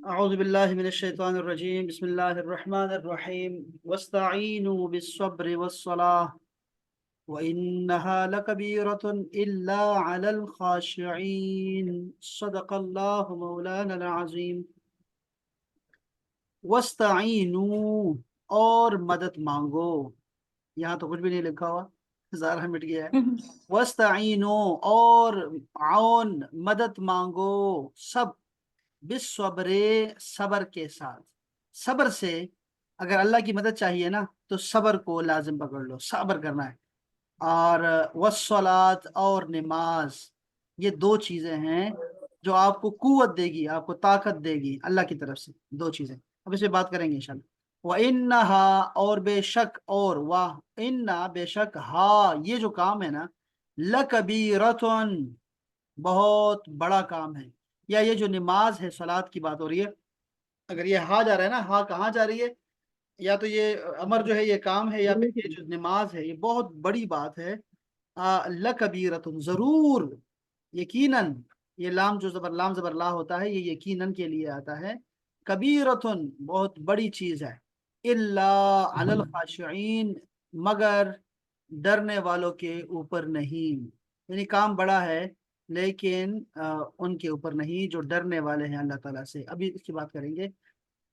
أعوذ بالله من الشيطان الرجيم بسم الله الرحمن الرحيم واستعينوا بالصبر والصلاة وإنها لكبيرة إلا على الخاشعين صدق الله مولانا العظيم واستعينوا اور مدد مانگو. یہاں تو کچھ بھی نہیں لکھا ہوا، ظاہر مٹ گیا ہے. واستعینوا اور عون مدد مانگو سب، بالصبر صبر کے ساتھ. صبر سے اگر اللہ کی مدد چاہیے نا تو صبر کو لازم پکڑ لو، صبر کرنا ہے. اور والصلاۃ اور نماز، یہ دو چیزیں ہیں جو آپ کو قوت دے گی، آپ کو طاقت دے گی اللہ کی طرف سے. دو چیزیں اب اس پہ بات کریں گے انشاءاللہ. وَإِنَّهَا اور بے شک، اور واہ اِنَّا بے شک، ہاں یہ جو کام ہے نا، لَكَبِيرَةٌ بہت بڑا کام ہے. یا یہ جو نماز ہے، صلات کی بات ہو رہی ہے، اگر یہ ہاں جا رہا ہے نا، ہاں کہاں جا رہی ہے؟ یا تو یہ امر جو ہے یہ کام ہے، یا پھر یہ جو نماز ہے یہ بہت بڑی بات ہے. لَكَبِيرَةٌ ضرور، یقیناً. یہ لام جو زبر لام زبر لا ہوتا ہے یہ یقیناً کے لیے آتا ہے. کبیرتن بہت بڑی چیز ہے. الا علی الخاشعین مگر ڈرنے والوں کے اوپر نہیں. یعنی کام بڑا ہے لیکن ان کے اوپر نہیں جو ڈرنے والے ہیں اللہ تعالیٰ سے. ابھی اس کی بات کریں گے.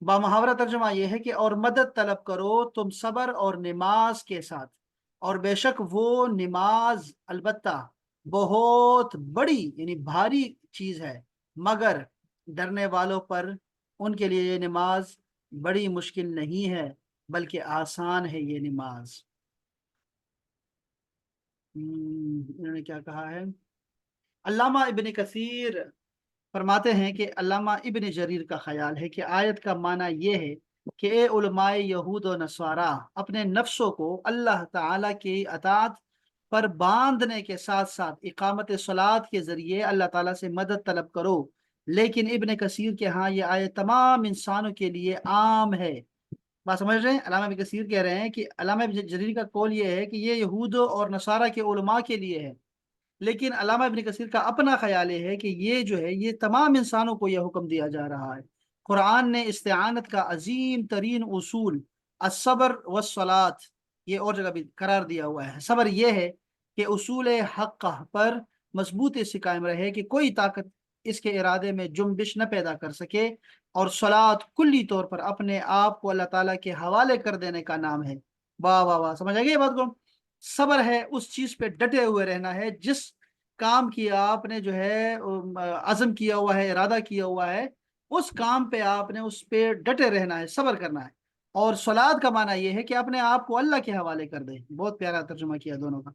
بامحاورہ ترجمہ یہ ہے کہ اور مدد طلب کرو تم صبر اور نماز کے ساتھ، اور بے شک وہ نماز البتہ بہت بڑی یعنی بھاری چیز ہے، مگر ڈرنے والوں پر ان کے لیے یہ نماز بڑی مشکل نہیں ہے بلکہ آسان ہے یہ نماز. انہوں نے کیا کہا ہے؟ علامہ ابن کثیر فرماتے ہیں کہ علامہ ابن جریر کا خیال ہے کہ آیت کا معنی یہ ہے کہ اے علماء یہود و نصارہ، اپنے نفسوں کو اللہ تعالیٰ کی اطاعت پر باندھنے کے ساتھ ساتھ اقامت صلات کے ذریعے اللہ تعالیٰ سے مدد طلب کرو. لیکن ابن کثیر کے ہاں یہ آیت تمام انسانوں کے لیے عام ہے. بات سمجھ رہے ہیں؟ علامہ ابن کثیر کہہ رہے ہیں کہ علامہ ابن جریر کا قول یہ ہے کہ یہ یہود اور نصارہ کے علماء کے لیے ہے، لیکن علامہ ابن کثیر کا اپنا خیال یہ ہے کہ یہ جو ہے یہ تمام انسانوں کو یہ حکم دیا جا رہا ہے. قرآن نے استعانت کا عظیم ترین اصول الصبر والصلاۃ یہ اور جگہ بھی قرار دیا ہوا ہے. صبر یہ ہے کہ اصول حق پر مضبوطی سے قائم رہے کہ کوئی طاقت اس کے ارادے میں جنبش نہ پیدا کر سکے، اور صلاۃ کلی طور پر اپنے آپ کو اللہ تعالیٰ کے حوالے کر دینے کا نام ہے. واہ واہ واہ، سمجھ آ گئی یہ بات کو؟ صبر ہے اس چیز پہ ڈٹے ہوئے رہنا ہے جس کام کی آپ نے جو ہے عزم کیا ہوا ہے، ارادہ کیا ہوا ہے، اس کام پہ آپ نے اس پہ ڈٹے رہنا ہے، صبر کرنا ہے. اور صلات کا معنی یہ ہے کہ اپنے آپ کو اللہ کے حوالے کر دے. بہت پیارا ترجمہ کیا دونوں کا.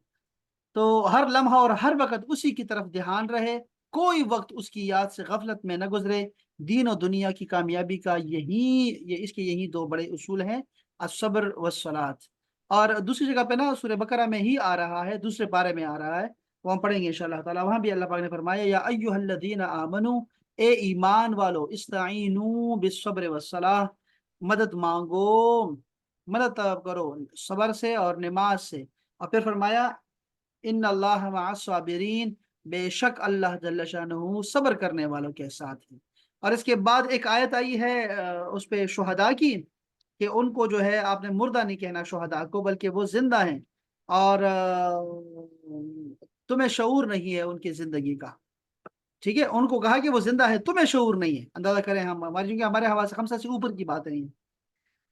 تو ہر لمحہ اور ہر وقت اسی کی طرف دھیان رہے، کوئی وقت اس کی یاد سے غفلت میں نہ گزرے. دین و دنیا کی کامیابی کا اس کے یہی دو بڑے اصول ہیں، الصبر والصلاۃ. اور دوسری جگہ پہ نا سورہ بقرہ میں ہی آ رہا ہے، دوسرے پارے میں آ رہا ہے، وہ ہم پڑھیں گے انشاءاللہ تعالیٰ. وہاں بھی اللہ پاک نے فرمایا یا ایھا الذین آمنو، اے ایمان والو، استعینوا بالصبر والصلاۃ مدد مانگو، مدد طلب کرو صبر سے اور نماز سے. اور پھر فرمایا ان اللہ مع الصابرین، بے شک اللہ جل شانہ صبر کرنے والوں کے ساتھ ہے. اور اس کے بعد ایک آیت آئی ہے اس پہ شہداء کی، کہ ان کو جو ہے آپ نے مردہ نہیں کہنا شہداء کو، بلکہ وہ زندہ ہیں، اور تمہیں شعور نہیں ہے ان کی زندگی کا. ٹھیک ہے، ان کو کہا کہ وہ زندہ ہے، تمہیں شعور نہیں ہے. اندازہ کریں ہم ہمارے حوالے سے خمسہ سے اوپر کی بات نہیں ہے.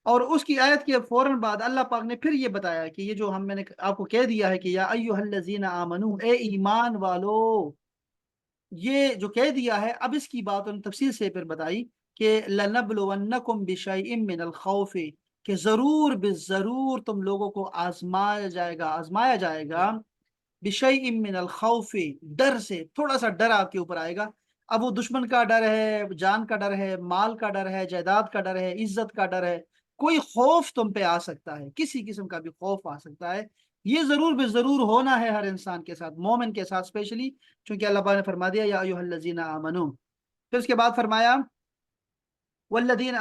اور اس کی آیت کے فوراً بعد اللہ پاک نے پھر یہ بتایا کہ یہ جو میں نے آپ کو کہہ دیا ہے کہ یا ایھا الذین آمنو، اے ایمان والو، یہ جو کہہ دیا ہے اب اس کی بات انہوں نے تفصیل سے پھر بتائی کہ لَنَبْلُوَنَّكُمْ بِشَيْءٍ مِّنَ الْخَوْفِ، کہ ضرور بالضرور تم لوگوں کو آزمایا جائے گا بِشَيْءٍ مِّنَ الْخَوْفِ، ڈر سے. تھوڑا سا ڈر آپ کے اوپر آئے گا. اب وہ دشمن کا ڈر ہے، جان کا ڈر ہے، مال کا ڈر ہے، جائیداد کا ڈر ہے، عزت کا ڈر ہے، کوئی خوف تم پہ آ سکتا ہے، کسی قسم کا بھی خوف آ سکتا ہے. یہ ضرور بے ضرور ہونا ہے ہر انسان کے ساتھ، مومن کے ساتھ اسپیشلی، چونکہ اللہ پاک نے فرما دیا یا ایھا الذین آمنو. پھر اس کے بعد فرمایا والذین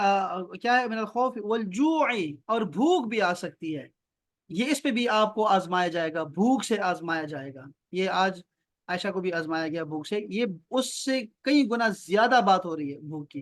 کیا ہے، من الخوف والجوع، اور بھوک بھی آ سکتی ہے. یہ اس پہ بھی آپ کو آزمایا جائے گا، بھوک سے آزمایا جائے گا. یہ آج عائشہ کو بھی آزمایا گیا بھوک سے. یہ اس سے کئی گنا زیادہ بات ہو رہی ہے بھوک کی.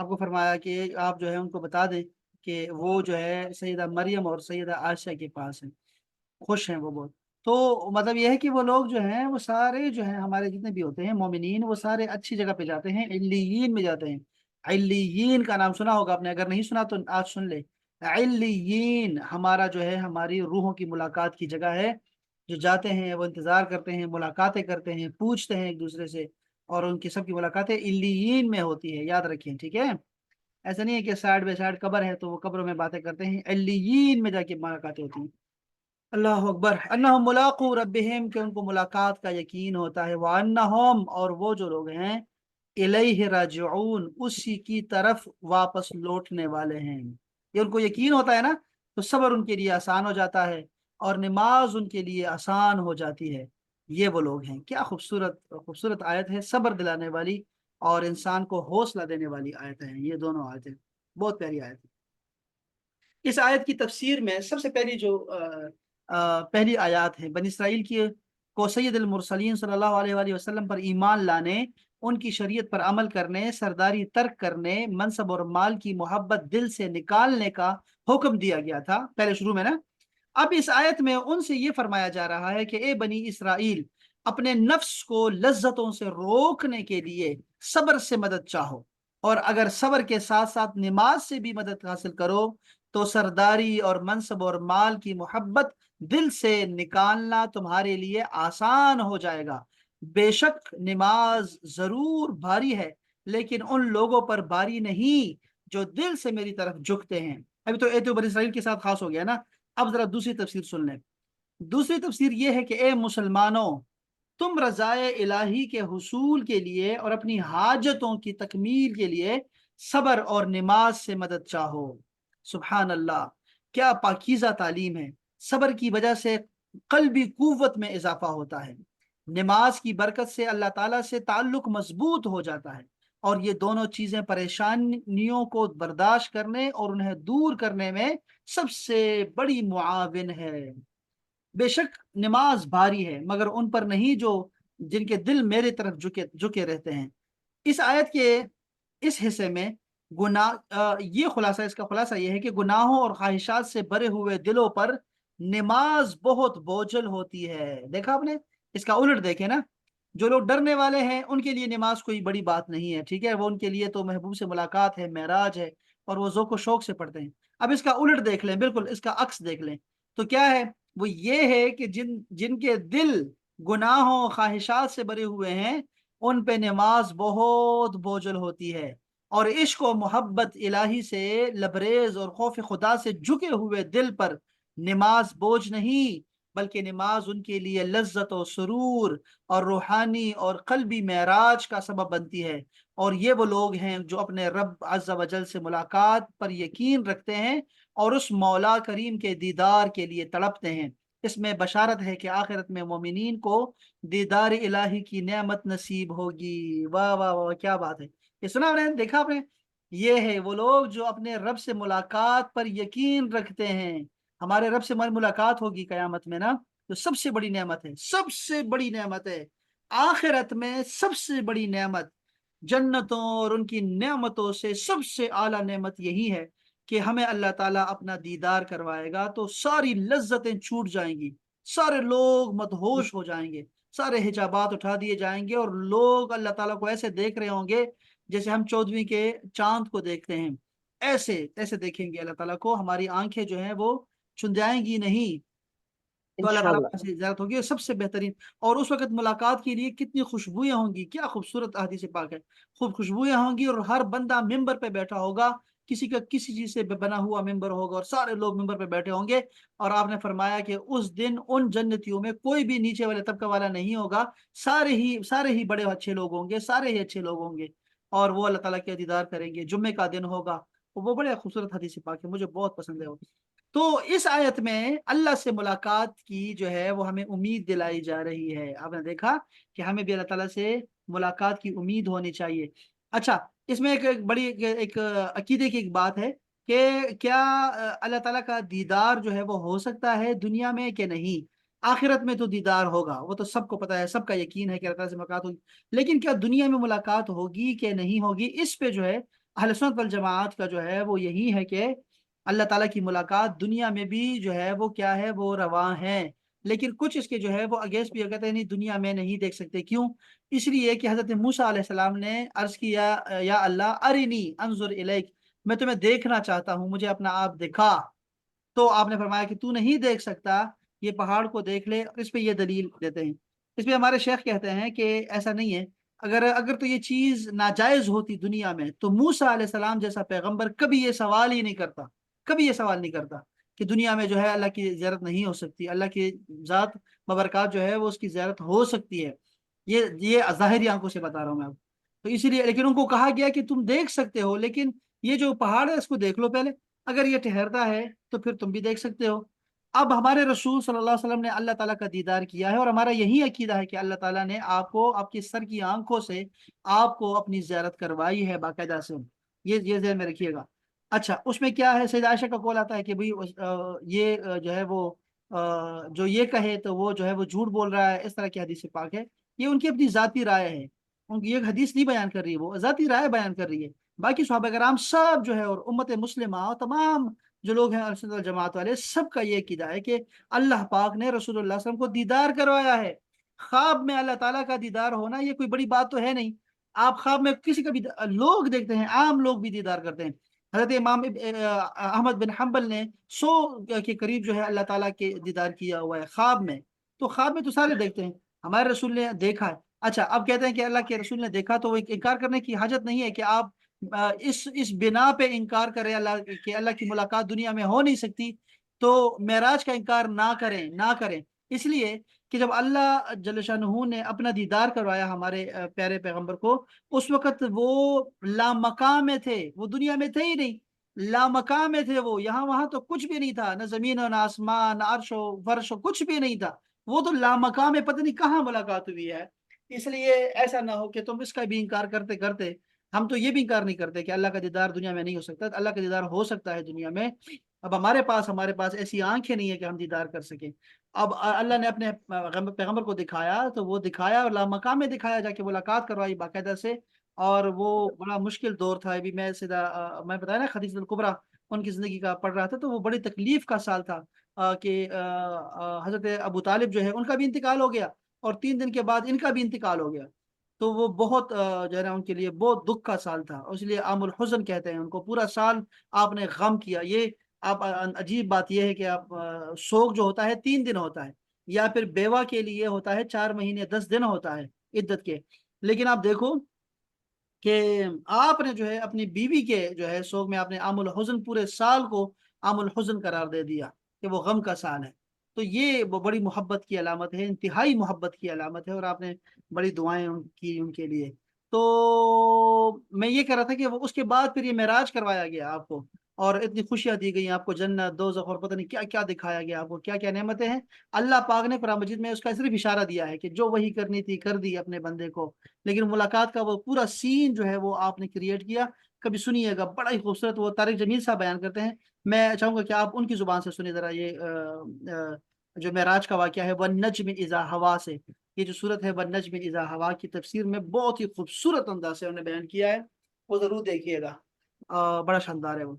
آپ کو فرمایا کہ آپ جو ہے ان کو بتا دیں کہ وہ جو ہے سیدہ مریم اور سیدہ عائشہ کے پاس ہیں، خوش ہیں وہ بہت۔ تو مطلب یہ ہے کہ وہ لوگ جو ہیں وہ سارے جو ہیں ہمارے جتنے بھی ہوتے ہیں مومنین، وہ سارے اچھی جگہ پہ جاتے ہیں، علیین میں جاتے ہیں۔ علیین کا نام سنا ہوگا آپ نے، اگر نہیں سنا تو آج سن لے۔ علیین ہمارا جو ہے ہماری روحوں کی ملاقات کی جگہ ہے، جو جاتے ہیں وہ انتظار کرتے ہیں، ملاقاتیں کرتے ہیں، پوچھتے ہیں ایک دوسرے سے، اور ان کی سب کی ملاقاتیں علیین میں ہوتی ہے، یاد رکھیں ٹھیک ہے۔ ایسا نہیں ہے کہ سائڈ بائی سائڈ قبر ہے تو وہ قبروں میں باتیں کرتے ہیں، علیین میں جا کے ملاقاتیں ہوتی ہیں۔ اللہ اکبر، انہم ملاقو ربہم، کہ ان کو ملاقات کا یقین ہوتا ہے، وانہم، اور وہ جو لوگ ہیں، الیہ راجعون، اسی کی طرف واپس لوٹنے والے ہیں۔ یہ ان کو یقین ہوتا ہے نا، تو صبر ان کے لیے آسان ہو جاتا ہے، اور نماز ان کے لیے آسان ہو جاتی ہے۔ یہ وہ لوگ ہیں۔ کیا خوبصورت خوبصورت آیت ہے، صبر دلانے والی اور انسان کو حوصلہ دینے والی آیت ہیں یہ دونوں آیتیں، بہت پیاری آیت ہے۔ اس آیت کی تفسیر میں سب سے پہلی جو پہلی آیات ہے، بنی اسرائیل کی کو سید المرسلین صلی اللہ علیہ وآلہ وسلم پر ایمان لانے، ان کی شریعت پر عمل کرنے، سرداری ترک کرنے، منصب اور مال کی محبت دل سے نکالنے کا حکم دیا گیا تھا پہلے شروع میں نا۔ اب اس آیت میں ان سے یہ فرمایا جا رہا ہے کہ اے بنی اسرائیل، اپنے نفس کو لذتوں سے روکنے کے لیے صبر سے مدد چاہو، اور اگر صبر کے ساتھ ساتھ نماز سے بھی مدد حاصل کرو تو سرداری اور منصب اور مال کی محبت دل سے نکالنا تمہارے لیے آسان ہو جائے گا۔ بے شک نماز ضرور بھاری ہے، لیکن ان لوگوں پر بھاری نہیں جو دل سے میری طرف جھکتے ہیں۔ ابھی تو اے تو بنی اسرائیل کے ساتھ خاص ہو گیا نا، اب ذرا دوسری تفسیر سن لیں۔ دوسری تفسیر یہ ہے کہ اے مسلمانوں، تم رضائے الہی کے حصول کے لیے اور اپنی حاجتوں کی تکمیل کے لیے صبر اور نماز سے مدد چاہو۔ سبحان اللہ، کیا پاکیزہ تعلیم ہے۔ صبر کی وجہ سے قلبی قوت میں اضافہ ہوتا ہے، نماز کی برکت سے اللہ تعالیٰ سے تعلق مضبوط ہو جاتا ہے، اور یہ دونوں چیزیں پریشانیوں کو برداشت کرنے اور انہیں دور کرنے میں سب سے بڑی معاون ہے۔ بے شک نماز بھاری ہے، مگر ان پر نہیں جو جن کے دل میرے طرف جھکے رہتے ہیں۔ اس آیت کے اس حصے میں یہ خلاصہ، اس کا خلاصہ یہ ہے کہ گناہوں اور خواہشات سے بھرے ہوئے دلوں پر نماز بہت بوجھل ہوتی ہے۔ دیکھا آپ نے، اس کا الٹ دیکھیں نا، جو لوگ ڈرنے والے ہیں ان کے لیے نماز کوئی بڑی بات نہیں ہے، ٹھیک ہے، وہ ان کے لیے تو محبوب سے ملاقات ہے، معراج ہے، اور وہ ذوق و شوق سے پڑھتے ہیں۔ اب اس کا الٹ دیکھ لیں، بالکل اس کا عکس دیکھ لیں، تو کیا ہے؟ وہ یہ ہے کہ جن کے دل گناہوں خواہشات سے بھرے ہوئے ہیں ان پہ نماز بہت بوجھل ہوتی ہے، اور عشق و محبت الہی سے لبریز اور خوف خدا سے جھکے ہوئے دل پر نماز بوجھ نہیں، بلکہ نماز ان کے لیے لذت و سرور اور روحانی اور قلبی معراج کا سبب بنتی ہے۔ اور یہ وہ لوگ ہیں جو اپنے رب عز و جل سے ملاقات پر یقین رکھتے ہیں اور اس مولا کریم کے دیدار کے لیے تڑپتے ہیں۔ اس میں بشارت ہے کہ آخرت میں مومنین کو دیدار الہی کی نعمت نصیب ہوگی۔ واہ واہ واہ، کیا بات ہے! یہ سنا آپ نے، دیکھا آپ نے، یہ ہے وہ لوگ جو اپنے رب سے ملاقات پر یقین رکھتے ہیں۔ ہمارے رب سے ہماری ملاقات ہوگی قیامت میں نا، تو سب سے بڑی نعمت ہے، سب سے بڑی نعمت ہے آخرت میں، سب سے بڑی نعمت جنتوں اور ان کی نعمتوں سے سب سے اعلیٰ نعمت یہی ہے کہ ہمیں اللہ تعالیٰ اپنا دیدار کروائے گا تو ساری لذتیں چھوٹ جائیں گی، سارے لوگ مدہوش ہو جائیں گے، سارے حجابات اٹھا دیے جائیں گے، اور لوگ اللہ تعالیٰ کو ایسے دیکھ رہے ہوں گے جیسے ہم 14ویں کے چاند کو دیکھتے ہیں، ایسے ایسے دیکھیں گے اللہ تعالیٰ کو، ہماری آنکھیں جو ہیں وہ چندائیں گی نہیں۔ تو اللہ تعالیٰ انشاءاللہ۔ سے زیارت ہوگی سب سے بہترین، اور اس وقت ملاقات کے لیے کتنی خوشبویاں ہوں گی، کیا خوبصورت حدیث پاک ہے، خوب خوشبویاں ہوں گی، اور ہر بندہ ممبر پہ بیٹھا ہوگا، کسی کا کسی چیز سے بنا ہوا ممبر ہوگا، اور سارے لوگ ممبر پہ بیٹھے ہوں گے، اور آپ نے فرمایا کہ اس دن ان جنتیوں میں کوئی بھی نیچے والے طبقہ والا نہیں ہوگا، سارے ہی بڑے اچھے لوگ ہوں گے، سارے ہی اچھے لوگ ہوں گے، اور وہ اللہ تعالیٰ کے دیدار کریں گے۔ جمعے کا دن ہوگا، وہ بڑے خوبصورت حدیث پاک ہے، مجھے بہت پسند ہے وہ۔ تو اس آیت میں اللہ سے ملاقات کی جو ہے وہ ہمیں امید دلائی جا رہی ہے۔ آپ نے دیکھا کہ ہمیں بھی اللہ تعالیٰ سے ملاقات کی امید ہونی چاہیے۔ اچھا، اس میں ایک بڑی ایک عقیدے کی ایک بات ہے کہ کیا اللہ تعالیٰ کا دیدار جو ہے وہ ہو سکتا ہے دنیا میں کہ نہیں؟ آخرت میں تو دیدار ہوگا، وہ تو سب کو پتا ہے، سب کا یقین ہے کہ اللہ تعالیٰ سے ملاقات ہوگی، لیکن کیا دنیا میں ملاقات ہوگی کہ نہیں ہوگی، اس پہ جو ہے اہل سنت والجماعت کا جو ہے وہ یہی ہے کہ اللہ تعالیٰ کی ملاقات دنیا میں بھی جو ہے وہ کیا ہے، وہ رواں ہے، لیکن کچھ اس کے جو ہے وہ اگینسٹ بھی کہتے ہیں نہیں دنیا میں نہیں دیکھ سکتے۔ کیوں؟ اس لیے کہ حضرت موسیٰ علیہ السلام نے عرض کیا یا اللہ ارنی انظر الیک، میں تمہیں دیکھنا چاہتا ہوں، مجھے اپنا آپ دکھا۔ تو آپ نے فرمایا کہ تو نہیں دیکھ سکتا، یہ پہاڑ کو دیکھ لے، اس پہ یہ دلیل دیتے ہیں۔ اس پہ ہمارے شیخ کہتے ہیں کہ ایسا نہیں ہے، اگر تو یہ چیز ناجائز ہوتی دنیا میں تو موسیٰ علیہ السلام جیسا پیغمبر کبھی یہ سوال ہی نہیں کرتا، کبھی یہ سوال نہیں کرتا کہ دنیا میں جو ہے اللہ کی زیارت نہیں ہو سکتی، اللہ کی ذات مبارکات جو ہے وہ اس کی زیارت ہو سکتی ہے۔ یہ ظاہری آنکھوں سے بتا رہا ہوں میں آپ کو۔ تو اسی لیے لیکن ان کو کہا گیا کہ تم دیکھ سکتے ہو، لیکن یہ جو پہاڑ ہے اس کو دیکھ لو پہلے، اگر یہ ٹھہرتا ہے تو پھر تم بھی دیکھ سکتے ہو۔ اب ہمارے رسول صلی اللہ علیہ وسلم نے اللہ تعالیٰ کا دیدار کیا ہے، اور ہمارا یہی عقیدہ ہے کہ اللہ تعالیٰ نے آپ کو آپ کی سر کی آنکھوں سے آپ کو اپنی زیارت کروائی ہے باقاعدہ سے، یہ ذہن میں رکھیے گا۔ اچھا، اس میں کیا ہے، سید عائشہ کا قول آتا ہے کہ بھئی یہ جو ہے وہ جو یہ کہے تو وہ جو ہے وہ جھوٹ بول رہا ہے، اس طرح کی حدیث پاک ہے۔ یہ ان کی اپنی ذاتی رائے ہے، ان کی یہ حدیث نہیں بیان کر رہی ہے، وہ ذاتی رائے بیان کر رہی ہے۔ باقی صحابہ کرام سب جو ہے اور امت مسلمہ اور تمام جو لوگ ہیں ارسل الجماعت والے، سب کا یہ عقیدہ ہے کہ اللہ پاک نے رسول اللہ صلی اللہ علیہ وسلم کو دیدار کروایا ہے۔ خواب میں اللہ تعالیٰ کا دیدار ہونا یہ کوئی بڑی بات تو ہے نہیں۔ آپ خواب میں کسی کا بھی لوگ دیکھتے ہیں، عام لوگ بھی دیدار کرتے ہیں۔ حضرت امام احمد بن حنبل نے 100 کے قریب جو ہے اللہ تعالیٰ کے دیدار کیا ہوا ہے خواب میں۔ تو خواب میں تو سارے دیکھتے ہیں، ہمارے رسول نے دیکھا ہے۔ اچھا، اب کہتے ہیں کہ اللہ کے رسول نے دیکھا، تو وہ انکار کرنے کی حاجت نہیں ہے کہ آپ اس بنا پہ انکار کریں اللہ کہ اللہ کی ملاقات دنیا میں ہو نہیں سکتی، تو معراج کا انکار نہ کریں۔ اس لیے کہ جب اللہ جل شانہ نے اپنا دیدار کروایا ہمارے پیارے پیغمبر کو، اس وقت وہ لامقام میں تھے، وہ دنیا میں تھے ہی نہیں، لامقام میں تھے وہ، یہاں وہاں تو کچھ بھی نہیں تھا، نہ زمین و نہ آسمان، نہ عرش و فرش و کچھ بھی نہیں تھا، وہ تو لامقام میں پتہ نہیں کہاں ملاقات ہوئی ہے۔ اس لیے ایسا نہ ہو کہ تم اس کا بھی انکار کرتے کرتے، ہم تو یہ بھی انکار نہیں کرتے کہ اللہ کا دیدار دنیا میں نہیں ہو سکتا، اللہ کا دیدار ہو سکتا ہے دنیا میں۔ اب ہمارے پاس ایسی آنکھیں نہیں ہے کہ ہم دیدار کر سکیں۔ اب اللہ نے اپنے پیغمبر کو دکھایا، تو وہ دکھایا اور لامقام میں دکھایا، جا کے ملاقات کروائی باقاعدہ سے۔ اور وہ بڑا مشکل دور تھا، ابھی میں سیدھا میں بتایا نا خدیجہ الکبریٰ ان کی زندگی کا پڑھ رہا تھا، تو وہ بڑی تکلیف کا سال تھا کہ حضرت ابو طالب جو ہے ان کا بھی انتقال ہو گیا، اور 3 دن کے بعد ان کا بھی انتقال ہو گیا۔ تو وہ بہت جو ہے نا ان کے لیے بہت دکھ کا سال تھا، اس لیے عام الحزن کہتے ہیں ان کو۔ پورا سال آپ نے غم کیا۔ یہ آپ عجیب بات یہ ہے کہ آپ سوگ جو ہوتا ہے 3 دن ہوتا ہے، یا پھر بیوہ کے لیے ہوتا ہے 4 مہینے 10 دن ہوتا ہے عدت کے، لیکن آپ دیکھو کہ آپ نے جو ہے اپنی بیوی کے جو ہے سوگ میں آپ نے عام الحزن، پورے سال کو عام الحزن قرار دے دیا کہ وہ غم کا سال ہے۔ تو یہ وہ بڑی محبت کی علامت ہے، انتہائی محبت کی علامت ہے، اور آپ نے بڑی دعائیں کی ان کے لیے۔ تو میں یہ کہہ رہا تھا کہ وہ اس کے بعد پھر یہ معراج کروایا گیا آپ کو، اور اتنی خوشیاں دی گئی آپ کو، جنت دوزخ اور پتہ نہیں کیا کیا دکھایا گیا آپ کو، کیا کیا نعمتیں ہیں۔ اللہ پاک نے قرآن مجید میں اس کا صرف اشارہ دیا ہے کہ جو وہی کرنی تھی کر دی اپنے بندے کو، لیکن ملاقات کا وہ پورا سین جو ہے وہ آپ نے کریٹ کیا۔ کبھی سنیے گا، بڑا ہی خوبصورت، وہ طارق جمیل صاحب بیان کرتے ہیں، میں چاہوں گا کہ آپ ان کی زبان سے سنیں ذرا یہ جو معراج کا واقعہ ہے، وَالنَّجْمِ إِذَا ہوا سے، یہ جو صورت ہے وَالنَّجْمِ إِذَا ہوا کی تفسیر میں بہت ہی خوبصورت انداز سے انہوں نے بیان کیا ہے، وہ ضرور دیکھیے گا، بڑا شاندار ہے وہ۔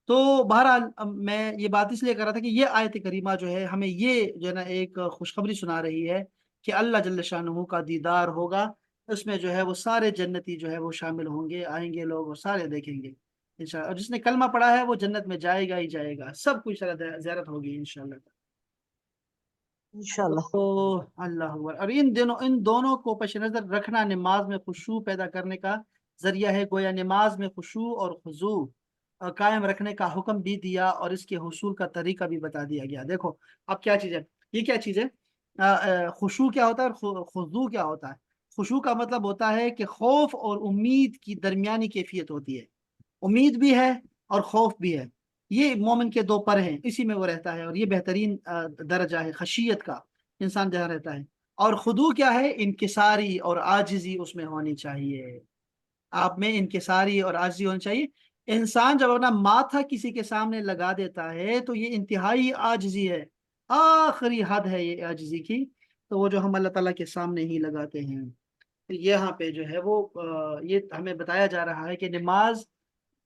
تو بہرحال میں یہ بات اس لیے کر رہا تھا کہ یہ آیت کریمہ جو ہے ہمیں یہ جو ہے نا ایک خوشخبری سنا رہی ہے کہ اللہ جل شانہ کا دیدار ہوگا، اس میں جو ہے وہ سارے جنتی جو ہے وہ شامل ہوں گے، آئیں گے لوگ اور سارے دیکھیں گے انشاءاللہ۔ اور جس نے کلمہ پڑھا ہے وہ جنت میں جائے گا ہی جائے گا، سب کچھ زیارت ہوگی انشاءاللہ۔ انشاءاللہ۔ تو اللہ اکبر۔ اور ان دونوں کو پیش نظر رکھنا نماز میں خشوع پیدا کرنے کا ذریعہ ہے، گویا نماز میں خشوع اور خضوع قائم رکھنے کا حکم بھی دیا، اور اس کے حصول کا طریقہ بھی بتا دیا گیا۔ دیکھو اب کیا چیز ہے، یہ کیا چیز ہے، خشوع کیا ہوتا ہے اور خضوع کیا ہوتا ہے؟ خشوع کا مطلب ہوتا ہے کہ خوف اور امید کی درمیانی کیفیت ہوتی ہے، امید بھی ہے اور خوف بھی ہے، یہ مومن کے دو پر ہیں، اسی میں وہ رہتا ہے، اور یہ بہترین درجہ ہے خشیت کا، انسان جہاں رہتا ہے۔ اور خضوع کیا ہے، انکساری اور عاجزی اس میں ہونی چاہیے، آپ میں انکساری اور عاجزی ہونی چاہیے۔ انسان جب اپنا ماتھا کسی کے سامنے لگا دیتا ہے تو یہ انتہائی عاجزی ہے، آخری حد ہے یہ عاجزی کی، تو وہ جو ہم اللہ تعالیٰ کے سامنے ہی لگاتے ہیں۔ یہاں پہ جو ہے وہ یہ ہمیں بتایا جا رہا ہے کہ نماز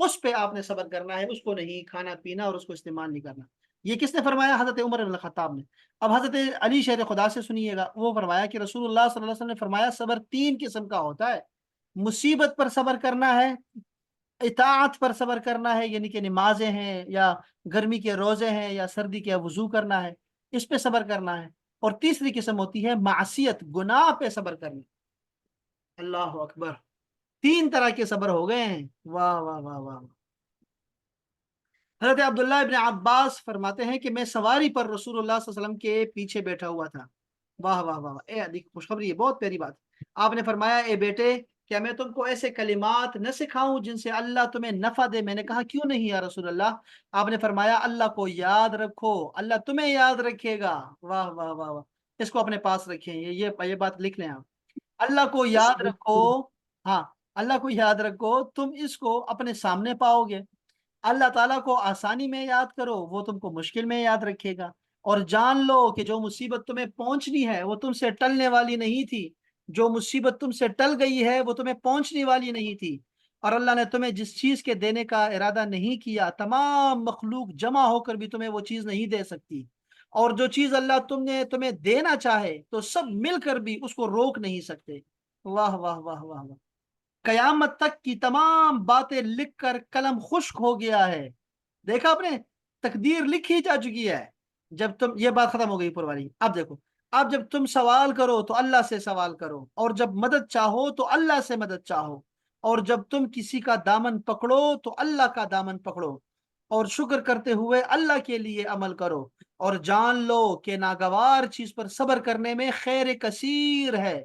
اس پہ آپ نے صبر کرنا ہے، اس کو نہیں کھانا پینا اور اس کو استعمال نہیں کرنا۔ یہ کس نے فرمایا؟ حضرت عمر بن الخطاب نے۔ اب حضرت علی شہر خدا سے سنیے گا، وہ فرمایا کہ رسول اللہ صلی اللہ علیہ وسلم نے فرمایا صبر 3 قسم کا ہوتا ہے، مصیبت پر صبر کرنا ہے، اطاعت پر صبر کرنا ہے یعنی کہ نمازیں ہیں یا گرمی کے روزے ہیں یا سردی کے وضو کرنا ہے، اس پہ صبر کرنا ہے، اور تیسری قسم ہوتی ہے معصیت، گناہ پہ صبر کرنا۔ اللہ اکبر، 3 طرح کے صبر ہو گئے ہیں۔ واہ واہ واہ واہ۔ حضرت عبداللہ ابن عباس فرماتے ہیں کہ میں سواری پر رسول اللہ صلی اللہ علیہ وسلم کے پیچھے بیٹھا ہوا تھا۔ واہ واہ واہ، اے دیکھ خوشخبری ہے، بہت پیاری بات۔ آپ نے فرمایا اے بیٹے کیا میں تم کو ایسے کلمات نہ سکھاؤں جن سے اللہ تمہیں نفع دے؟ میں نے کہا کیوں نہیں یا رسول اللہ؟ آپ نے فرمایا اللہ کو یاد رکھو، اللہ تمہیں یاد رکھے گا۔ واہ واہ واہ واہ، اس کو اپنے پاس رکھیں، یہ بات لکھ لیں آپ، اللہ کو یاد رکھو۔ ہاں، اللہ کو یاد رکھو، تم اس کو اپنے سامنے پاؤ گے۔ اللہ تعالیٰ کو آسانی میں یاد کرو، وہ تم کو مشکل میں یاد رکھے گا۔ اور جان لو کہ جو مصیبت تمہیں پہنچنی ہے وہ تم سے ٹلنے والی نہیں تھی، جو مصیبت تم سے ٹل گئی ہے وہ تمہیں پہنچنے والی نہیں تھی، اور اللہ نے تمہیں جس چیز کے دینے کا ارادہ نہیں کیا تمام مخلوق جمع ہو کر بھی تمہیں وہ چیز نہیں دے سکتی، اور جو چیز اللہ تمہیں دینا چاہے تو سب مل کر بھی اس کو روک نہیں سکتے۔ واہ واہ واہ واہ واہ، قیامت تک کی تمام باتیں لکھ کر قلم خشک ہو گیا ہے۔ دیکھا آپ نے، تقدیر لکھی جا چکی ہے۔ جب تم، یہ بات ختم ہو گئی اوپر والی، اب دیکھو، اب جب تم سوال کرو تو اللہ سے سوال کرو، اور جب مدد چاہو تو اللہ سے مدد چاہو، اور جب تم کسی کا دامن پکڑو تو اللہ کا دامن پکڑو، اور شکر کرتے ہوئے اللہ کے لیے عمل کرو، اور جان لو کہ ناگوار چیز پر صبر کرنے میں خیر کثیر ہے،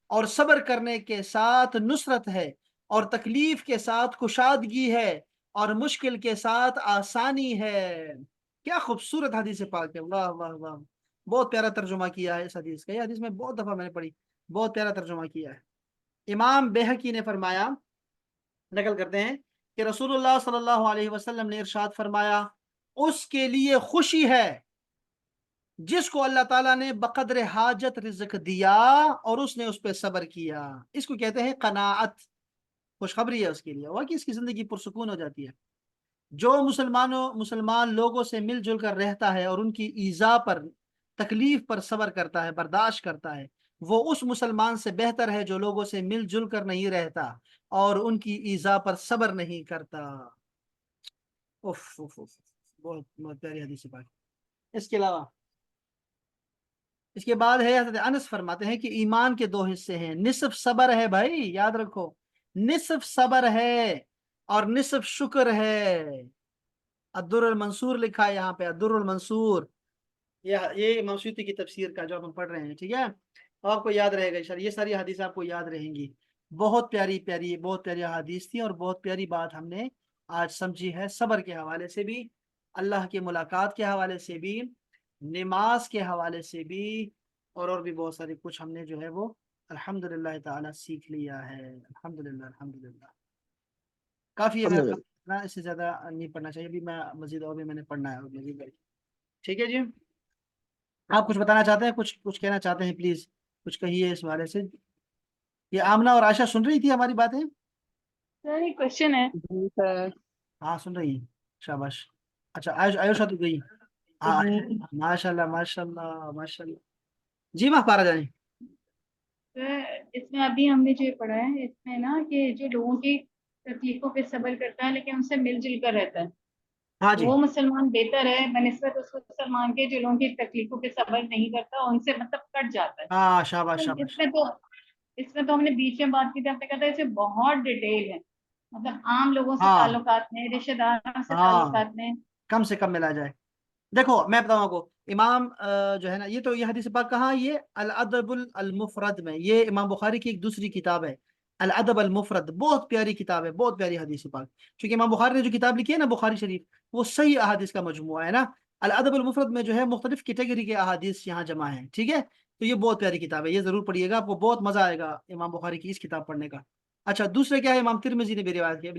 اور صبر کرنے کے ساتھ نصرت ہے، اور تکلیف کے ساتھ کشادگی ہے، اور مشکل کے ساتھ آسانی ہے۔ کیا خوبصورت حدیث پاک ہے، واہ واہ واہ، بہت پیارا ترجمہ کیا ہے اس حدیث کا، یہ حدیث میں بہت دفعہ میں نے پڑھی، بہت پیارا ترجمہ کیا ہے۔ امام بیہقی نے فرمایا، نقل کرتے ہیں کہ رسول اللہ صلی اللہ علیہ وسلم نے ارشاد فرمایا اس کے لیے خوشی ہے جس کو اللہ تعالیٰ نے بقدر حاجت رزق دیا اور اس نے اس پہ صبر کیا، اس کو کہتے ہیں قناعت، خوشخبری ہے اس کے لیے، واقعی اس کی زندگی پرسکون ہو جاتی ہے۔ جو مسلمان لوگوں سے مل جل کر رہتا ہے اور ان کی ایذا پر، تکلیف پر صبر کرتا ہے، برداشت کرتا ہے، وہ اس مسلمان سے بہتر ہے جو لوگوں سے مل جل کر نہیں رہتا اور ان کی ایذا پر صبر نہیں کرتا۔ اف اف اف، بہت بہت پیاری حدیث پاک۔ اس کے علاوہ، اس کے بعد ہے حضرت انس فرماتے ہیں کہ ایمان کے 2 حصے ہیں، نصف صبر ہے بھائی، یاد رکھو، نصف صبر ہے اور نصف شکر ہے۔ الدر المنصور لکھا ہے یہاں پہ، الدر المنصور، یہ امام سیوطی کی تفسیر کا جو ہم پڑھ رہے ہیں، ٹھیک ہے، آپ کو یاد رہے گا انشاءاللہ، یہ ساری حدیث آپ کو یاد رہیں گی۔ بہت پیاری پیاری، بہت پیاری حدیث تھی، اور بہت پیاری بات ہم نے آج سمجھی ہے، صبر کے حوالے سے بھی، اللہ کی ملاقات کے حوالے سے بھی، نماز کے حوالے سے بھی، اور بھی بہت ساری کچھ ہم نے جو ہے وہ الحمدللہ تعالی سیکھ لیا ہے۔ الحمدللہ الحمدللہ، کافی ہے میرا الحمد خیال، اس سے زیادہ نہیں پڑھنا چاہیے، ابھی میں مزید اور بھی میں نے پڑھنا ہے اور مزید۔ ٹھیک ہے جی، آپ کچھ بتانا چاہتے ہیں، کچھ کہنا چاہتے ہیں، پلیز کچھ کہیے اس بارے سے۔ یہ آمنہ اور عائشہ سن رہی تھی ہماری باتیں؟ سر ایک کوشچن ہے۔ جی سر۔ ہاں سن رہی ہیں، شاباش۔ اچھا آیوشا تو گئی، ہاں ماشاء اللہ ماشاء اللہ ماشاء اللہ، جی ماں پارا جائیں۔ سر اس میں ابھی ہم نے جو پڑھا ہے اس میں نا کہ جو لوگوں کی تکلیفوں پہ صبر کرتا ہے لیکن ان سے مل جل کر رہتا ہے ہاں جی، وہ مسلمان بہتر ہے بنسبت اس مسلمان کے جو لوگوں کی تکلیفوں پہ صبر نہیں کرتا ان سے مطلب کٹ جاتا ہے۔ ہاں شاباش سر شاباش۔ اس میں تو ہم نے بیچ میں بات کی تھی، آپ نے کہا تھا اس میں بہت ڈیٹیل ہے، مطلب عام لوگوں سے ہاں تعلقات میں، رشتے داروں سے ہاں، تعلقات میں۔ کم سے کم ملا جائے۔ دیکھو میں بتاؤں آپ کو، امام جو ہے نا، یہ تو یہ حدیث پاک کہاں، یہ الادب المفرد میں، یہ امام بخاری کی ایک دوسری کتاب ہے، الادب المفرد، بہت پیاری کتاب ہے، بہت پیاری حدیث پاک، چونکہ امام بخاری نے جو کتاب لکھی ہے نا بخاری شریف، وہ صحیح احادیث کا مجموعہ ہے نا، الادب المفرد میں جو ہے مختلف کیٹیگری کے احادیث یہاں جمع ہیں، ٹھیک ہے، تو یہ بہت پیاری کتاب ہے، یہ ضرور پڑھیے گا، آپ کو بہت مزہ آئے گا امام بخاری کی اس کتاب پڑھنے کا۔ اچھا دوسرے کیا ہے، امام ترمذی نے بھی روایت کیا،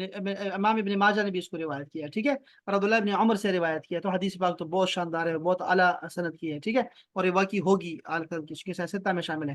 امام ابن ماجہ نے بھی اس کو روایت کیا، ٹھیک ہے، اور عبداللہ ابن عمر سے روایت کیا، تو حدیث پاک تو بہت شاندار ہے، بہت اعلیٰ سند کی ہے، ٹھیک ہے، اور یہ واقعی ہوگی اعلیٰ سند کی، اس کی سیاستہ میں شامل ہے۔